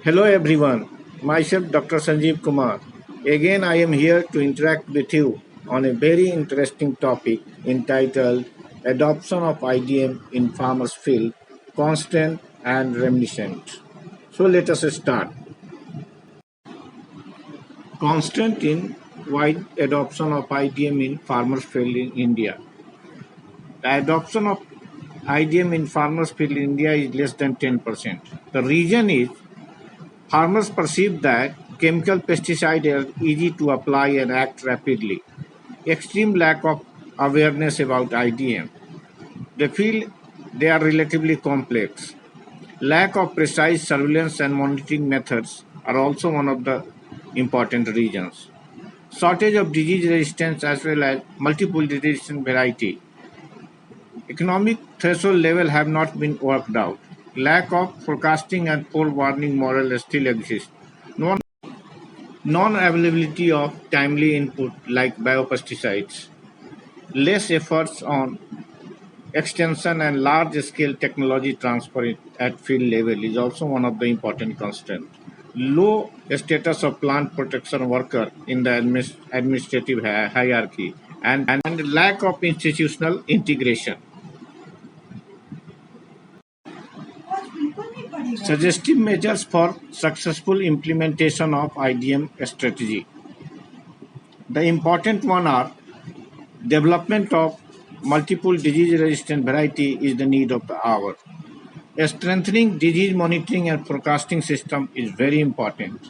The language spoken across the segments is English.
Hello everyone, myself Dr. Sanjeev Kumar. Again, I am here to interact with you on a very interesting topic entitled Adoption of IDM in Farmers Field, Constant and Reminiscent. So let us start. Constant in wide adoption of IDM in farmers field in India. The adoption of IDM in farmers field in India is less than 10%. The reason is farmers perceive that chemical pesticides are easy to apply and act rapidly. Extreme lack of awareness about IDM. They feel they are relatively complex. Lack of precise surveillance and monitoring methods are also one of the important reasons. Shortage of disease resistance as well as multiple resistant variety. Economic threshold level have not been worked out. Lack of forecasting and poor warning model still exists. Non-availability of timely input like biopesticides. Less efforts on extension and large-scale technology transfer at field level is also one of the important constraints. Low status of plant protection worker in the administrative hierarchy and lack of institutional integration. Suggestive measures for successful implementation of IDM strategy. The important one are development of multiple disease-resistant variety is the need of the hour. Strengthening disease monitoring and forecasting system is very important.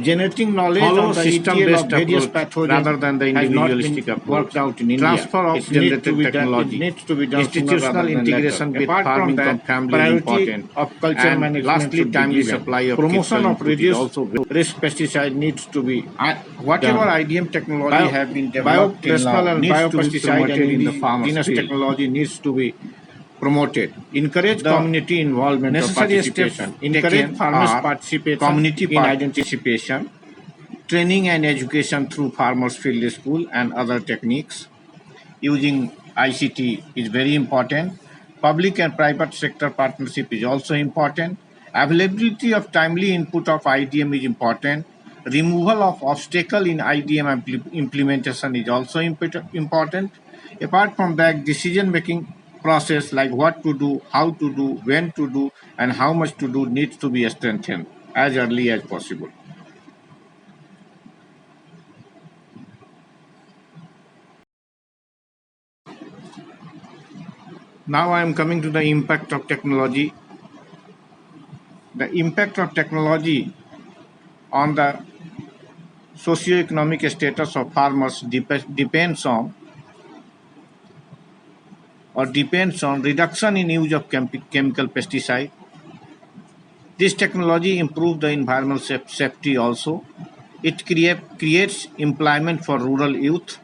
Generating knowledge on the system-based various pathogens rather than the individualistic approach. Worked out in India. Transfer of generated technology needs to be done. Institutional integration with farming and family is important. Of culture and management. Lastly, timely supply of promotion of reduced risk pesticide needs to be whatever IDM technology have been developed biopersonal and biopesticide and in the farmers technology needs to be promoted. Encourage community involvement necessary or participation. Encourage farmers participation, community in participation, training and education through farmers field school and other techniques. Using ICT is very important. Public and private sector partnership is also important. Availability of timely input of IDM is important. Removal of obstacle in IDM implementation is also important. Apart from that, decision making process like what to do, how to do, when to do, and how much to do needs to be strengthened as early as possible. Now I am coming to the impact of technology. The impact of technology on the socio-economic status of farmers depends on reduction in use of chemical pesticide. This technology improves the environmental safety also. It creates employment for rural youth.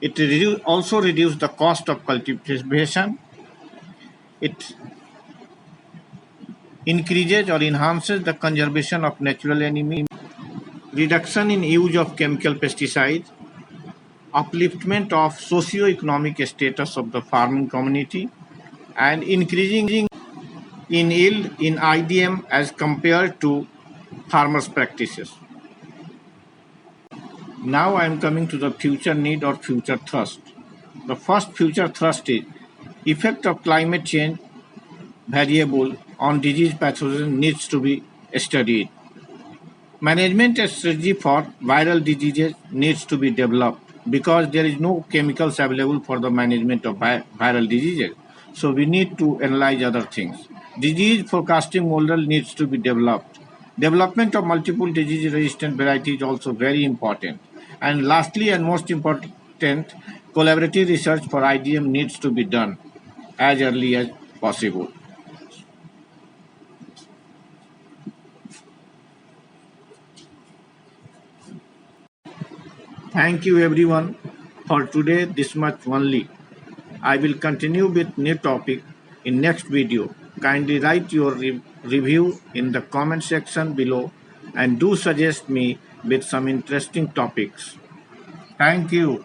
It also reduces the cost of cultivation. It increases or enhances the conservation of natural enemy. Reduction in use of chemical pesticides. Upliftment of socio-economic status of the farming community. And increasing in yield in IDM as compared to farmers' practices. Now I am coming to the future need or future thrust. The first future thrust is effect of climate change variable on disease pathogen needs to be studied. Management strategy for viral diseases needs to be developed because there is no chemicals available for the management of viral diseases. So we need to analyze other things. Disease forecasting model needs to be developed. Development of multiple disease resistant varieties is also very important. And lastly and most important, collaborative research for IDM needs to be done as early as possible. Thank you everyone for today this much only. I will continue with new topic in next video. Kindly write your review in the comment section below and do suggest me with some interesting topics. Thank you.